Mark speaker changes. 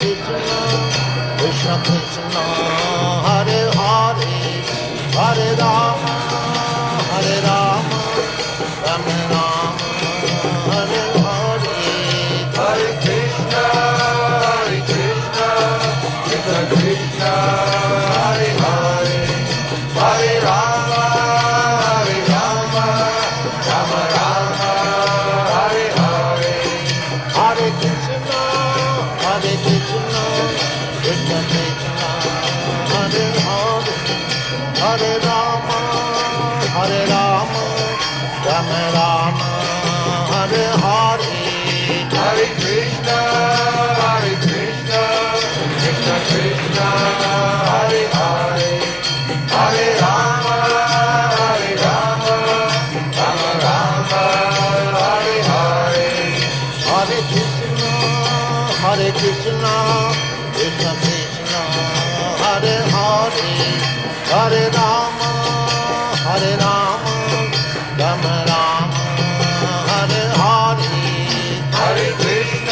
Speaker 1: Krishna Krishna Hare Hare Hare Rama Rama Rama Hare Hare
Speaker 2: Hare Krishna Krishna Krishna Hare Hare Hare Rama Rama Rama Hare Hare
Speaker 1: Hare Krishna Krishna Krishna Hare Hare Hare Rama Rama Rama Hare Hare
Speaker 2: Hare Krishna Krishna Krishna Hare Hare Hare Rama Rama Rama Hare Hare
Speaker 1: Hare Krishna Krishna Krishna Hare Hare Hare Rama